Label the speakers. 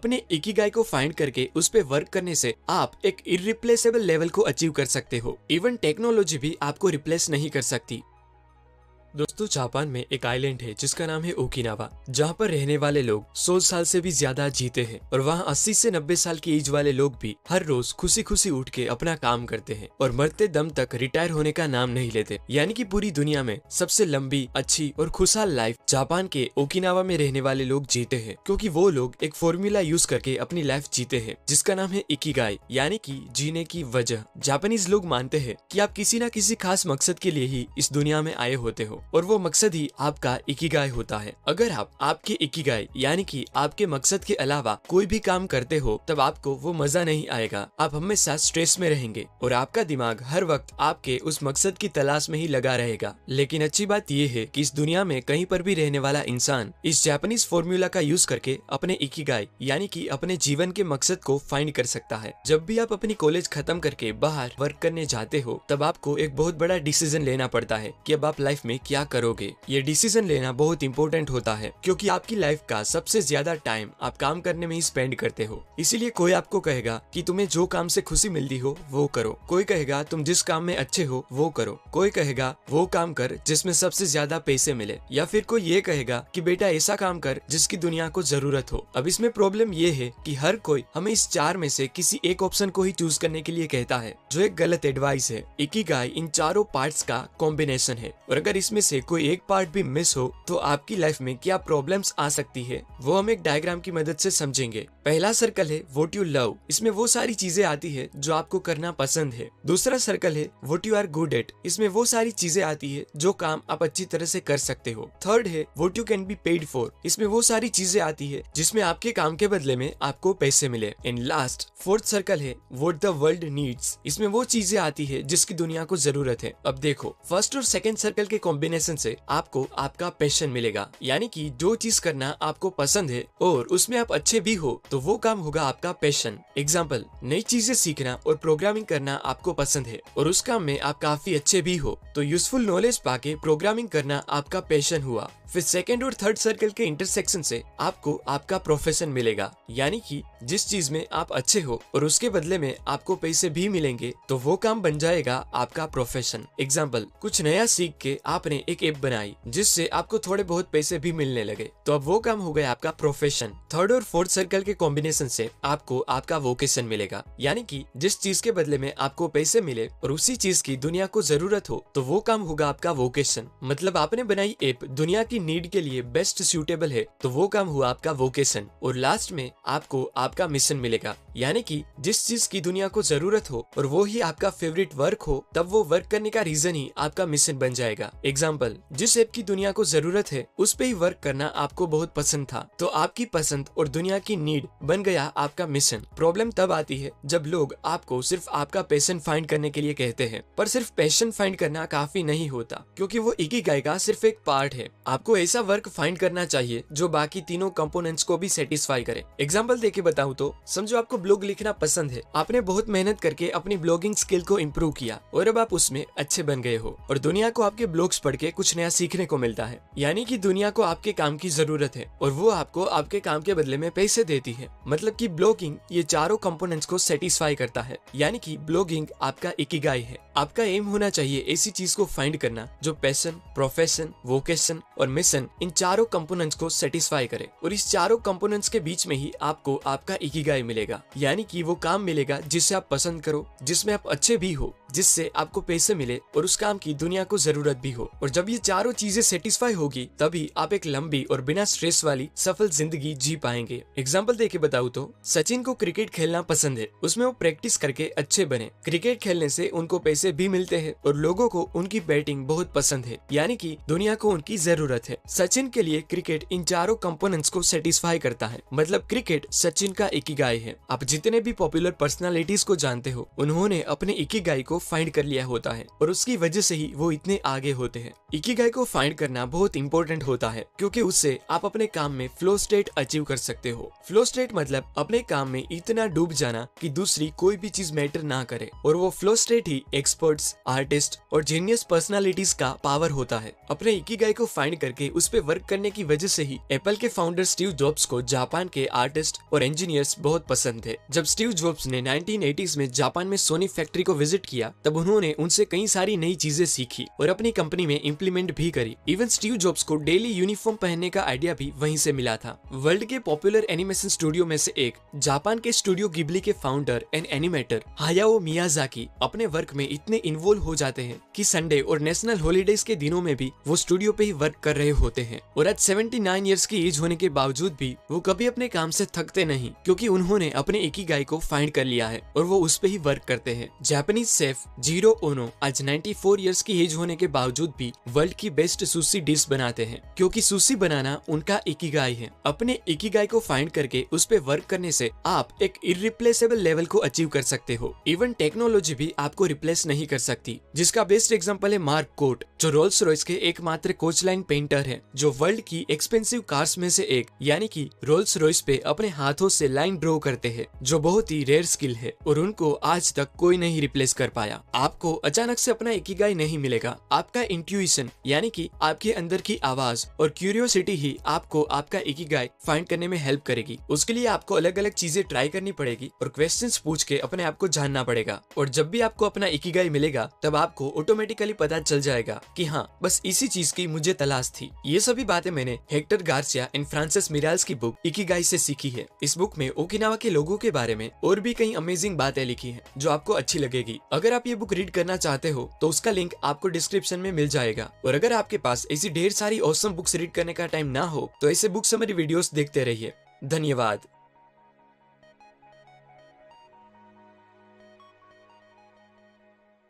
Speaker 1: अपने इकिगाई को फाइंड करके उस पे वर्क करने से आप एक इररिप्लेसेबल लेवल को अचीव कर सकते हो। इवन टेक्नोलॉजी भी आपको रिप्लेस नहीं कर सकती। दोस्तों, जापान में एक आइलैंड है जिसका नाम है ओकिनावा, जहाँ पर रहने वाले लोग 100 साल से भी ज्यादा जीते हैं और वहाँ 80 से 90 साल की एज वाले लोग भी हर रोज खुशी खुशी उठ के अपना काम करते हैं और मरते दम तक रिटायर होने का नाम नहीं लेते। यानी कि पूरी दुनिया में सबसे लंबी, अच्छी और खुशहाल लाइफ जापान के ओकिनावा में रहने वाले लोग जीते हैं, क्योंकि वो लोग एक फॉर्मूला यूज करके अपनी लाइफ जीते हैं जिसका नाम है इकिगाई, यानी कि जीने की वजह। जापानीज लोग मानते हैं कि आप किसी न किसी खास मकसद के लिए ही इस दुनिया में आए होते हो और वो मकसद ही आपका इकिगाई होता है। अगर आप आपके इकिगाई यानी कि आपके मकसद के अलावा कोई भी काम करते हो तब आपको वो मजा नहीं आएगा। आप हमेशा स्ट्रेस में रहेंगे और आपका दिमाग हर वक्त आपके उस मकसद की तलाश में ही लगा रहेगा। लेकिन अच्छी बात यह है कि इस दुनिया में कहीं पर भी रहने वाला इंसान इस जापानीज फॉर्मूला का यूज करके अपने इकिगाई यानी कि अपने जीवन के मकसद को फाइंड कर सकता है। जब भी आप अपनी कॉलेज खत्म करके बाहर वर्क करने जाते हो तब आपको एक बहुत बड़ा डिसीजन लेना पड़ता है कि अब आप लाइफ में क्या करोगे। ये डिसीजन लेना बहुत इंपॉर्टेंट होता है क्योंकि आपकी लाइफ का सबसे ज्यादा टाइम आप काम करने में ही स्पेंड करते हो। इसीलिए कोई आपको कहेगा कि तुम्हें जो काम से खुशी मिलती हो वो करो, कोई कहेगा तुम जिस काम में अच्छे हो वो करो, कोई कहेगा वो काम कर जिसमें सबसे ज्यादा पैसे मिले, या फिर कोई ये कहेगा कि बेटा ऐसा काम कर जिसकी दुनिया को जरूरत हो। अब इसमें प्रॉब्लम ये है कि हर कोई हमें इस चार में से किसी एक ऑप्शन को ही चूज करने के लिए कहता है, जो एक गलत एडवाइस है। इकिगाई इन चारों पार्ट्स का कॉम्बिनेशन है और अगर इसमें से कोई एक पार्ट भी मिस हो तो आपकी लाइफ में क्या प्रॉब्लम्स आ सकती है वो हम एक डायग्राम की मदद से समझेंगे। पहला सर्कल है व्हाट यू लव, इसमें वो सारी चीजें आती है जो आपको करना पसंद है। दूसरा सर्कल है what you are good at, इसमें वो सारी चीजें आती है जो काम आप अच्छी तरह से कर सकते हो। थर्ड है what you can be paid for, इसमें वो सारी चीजें आती है जिसमें आपके काम के बदले में आपको पैसे मिले। एंड लास्ट फोर्थ सर्कल है व्हाट द वर्ल्ड नीड्स, इसमें वो चीजें आती है जिसकी दुनिया को जरूरत है। अब देखो, फर्स्ट और सेकंड सर्कल के कॉम्बिनेशन से आपको आपका पैशन मिलेगा, यानी कि जो चीज करना आपको पसंद है और उसमें आप अच्छे भी हो तो वो काम होगा आपका पैशन। एग्जाम्पल, नई चीजें सीखना और प्रोग्रामिंग करना आपको पसंद है और उस काम में आप काफी अच्छे भी हो तो यूजफुल नॉलेज पाके प्रोग्रामिंग करना आपका पैशन हुआ। फिर सेकंड और थर्ड सर्कल के इंटरसेक्शन से आपको आपका प्रोफेशन मिलेगा, यानी कि जिस चीज में आप अच्छे हो और उसके बदले में आपको पैसे भी मिलेंगे तो वो काम बन जाएगा आपका प्रोफेशन। एग्जाम्पल, कुछ नया सीख के आपने एक ऐप बनाई जिससे आपको थोड़े बहुत पैसे भी मिलने लगे तो अब वो काम हो गया आपका प्रोफेशन। थर्ड और फोर्थ सर्कल के कॉम्बिनेशन से आपको आपका वोकेशन मिलेगा, यानी कि जिस चीज के बदले में आपको पैसे मिले और उसी चीज की दुनिया को जरूरत हो तो वो काम होगा आपका वोकेशन। मतलब आपने बनाई ऐप दुनिया की नीड के लिए बेस्ट सूटेबल है तो वो काम हुआ आपका वोकेशन। और लास्ट में आपको आपका मिशन मिलेगा, यानी कि जिस चीज की दुनिया को जरूरत हो और वो ही आपका फेवरेट वर्क हो तब वो वर्क करने का रीजन ही आपका मिशन बन जाएगा। एग्जाम्पल, जिस ऐप की दुनिया को जरूरत है उस पे ही वर्क करना आपको बहुत पसंद था तो आपकी पसंद और दुनिया की नीड बन गया आपका मिशन। प्रॉब्लम तब आती है जब लोग आपको सिर्फ आपका पैशन फाइंड करने के लिए कहते हैं, पर सिर्फ पैशन फाइंड करना काफी नहीं होता क्योंकि वो इकिगाई का सिर्फ एक पार्ट है। आपको ऐसा वर्क फाइंड करना चाहिए जो बाकी तीनों कंपोनेंट्स को भी सेटिस्फाई करे। एग्जांपल देके बताऊं तो समझो आपको ब्लॉग लिखना पसंद है, आपने बहुत मेहनत करके अपनी ब्लॉगिंग स्किल को इम्प्रूव किया और अब आप उसमें अच्छे बन गए हो और दुनिया को आपके ब्लॉग्स पढ़ के कुछ नया सीखने को मिलता है, यानी कि दुनिया को आपके काम की जरूरत है और वो आपको आपके काम के बदले में पैसे देती है। मतलब कि ब्लॉगिंग ये चारों कंपोनेंट्स को सेटिस्फाई करता है, यानी कि ब्लॉगिंग आपका इकिगाई है। आपका एम होना चाहिए ऐसी चीज को फाइंड करना जो पैशन, प्रोफेशन, वोकेशन और मिशन इन चारों कंपोनेंट्स को सेटिस्फाई करे और इस चारों कंपोनेंट्स के बीच में ही आपको आपका इकिगाई मिलेगा, यानी कि वो काम मिलेगा जिसे आप पसंद करो, जिसमें आप अच्छे भी हो, जिससे आपको पैसे मिले और उस काम की दुनिया को जरूरत भी हो। और जब ये चारों चीजें सेटिस्फाई होगी तभी आप एक लंबी और बिना स्ट्रेस वाली सफल जिंदगी जी पाएंगे। एग्जाम्पल देके बताऊं तो सचिन को क्रिकेट खेलना पसंद है, उसमें वो प्रैक्टिस करके अच्छे बने। क्रिकेट खेलने से उनको पैसे भी मिलते हैं और लोगों को उनकी बैटिंग बहुत पसंद है, यानी कि दुनिया को उनकी जरूरत है। सचिन के लिए क्रिकेट इन चारों कंपोनेंट्स को सेटिस्फाई करता है, मतलब क्रिकेट सचिन का इकिगाई है। आप जितने भी पॉपुलर पर्सनालिटीज को जानते हो उन्होंने अपने इकिगाई को फाइंड कर लिया होता है और उसकी वजह से ही वो इतने आगे होते हैं। इकिगाई को फाइंड करना बहुत इंपॉर्टेंट होता है क्योंकि उससे आप अपने काम में फ्लो स्टेट अचीव कर सकते हो। फ्लो स्टेट मतलब अपने काम में इतना डूब जाना कि दूसरी कोई भी चीज मैटर ना करे, और वो फ्लो स्टेट ही एक्सपर्ट्स, आर्टिस्ट और जीनियस पर्सनालिटीज का पावर होता है। अपने इकिगाई को फाइंड करके उस पे वर्क करने की वजह से ही एप्पल के फाउंडर स्टीव जॉब्स को जापान के आर्टिस्ट और इंजीनियर्स बहुत पसंद थे। जब स्टीव जॉब्स ने 1980s में जापान में सोनी फैक्ट्री को विजिट किया तब उन्होंने उनसे कई सारी नई चीजें सीखी और अपनी कंपनी में इम्प्लीमेंट भी करी। इवन स्टीव जॉब्स को डेली यूनिफॉर्म पहनने का आइडिया भी वहीं से मिला था। वर्ल्ड के पॉपुलर एनिमेशन स्टूडियो में से एक जापान के स्टूडियो गिबली के फाउंडर एंड एनिमेटर हायाओ मियाजाकी अपने वर्क में इतने इन्वॉल्व हो जाते हैं कि संडे और नेशनल हॉलीडेज के दिनों में भी वो स्टूडियो पे ही वर्क कर रहे होते हैं। और आज 79 इयर्स की एज होने के बावजूद भी वो कभी अपने काम से थकते नहीं, क्योंकि उन्होंने अपने इकिगाई को फाइंड कर लिया है और वो उस पे ही वर्क करते हैं। जापानीज शेफ जीरो ओनो आज 94 इयर्स की एज होने के बावजूद भी वर्ल्ड की बेस्ट सुशी डिश बनाते हैं, क्योंकि सुशी बनाना उनका इकिगाई है। अपने इकिगाई को फाइंड करके उस पे वर्क करने से आप एक इररिप्लेसेबल लेवल को अचीव कर सकते हो। इवन टेक्नोलॉजी भी आपको रिप्लेस नहीं कर सकती, जिसका बेस्ट एग्जांपल है मार्क कोट, जो रोल्स रॉयस के एकमात्र कोच लाइन पेंटर है, जो वर्ल्ड की एक्सपेंसिव कार्स में से एक यानी कि रोल्स रॉयस पे अपने हाथों से लाइन ड्रॉ करते हैं, जो बहुत ही रेयर स्किल है और उनको आज तक कोई नहीं रिप्लेस कर पाया। आपको अचानक से अपना इकिगाई नहीं मिलेगा, आपका इंट्यूशन यानी कि आपके अंदर की आवाज और क्यूरियोसिटी ही आपको आपका इकिगाई फाइंड करने में हेल्प करेगी। उसके लिए आपको अलग अलग चीजें ट्राई करनी पड़ेगी और क्वेश्चंस पूछ के अपने आप को जानना पड़ेगा, और जब भी आपको अपना इकिगाई मिलेगा तब आपको ऑटोमेटिकली पता चल जाएगा कि हाँ, बस इसी चीज की मुझे तलाश थी। ये सभी बातें मैंने हेक्टर गार्सिया एंड फ्रांसिस मिराल्स की बुक इकिगाई से सीखी है। इस बुक में ओकिनावा के लोगों के बारे में और भी कई अमेजिंग बातें लिखी हैं जो आपको अच्छी लगेगी। अगर आप ये बुक रीड करना चाहते हो तो उसका लिंक आपको डिस्क्रिप्शन में मिल जाएगा। और अगर आपके पास ऐसी ढेर सारी ऑसम बुक्स रीड करने का टाइम ना हो तो ऐसे बुक समरी वीडियोस देखते रहिए। धन्यवाद।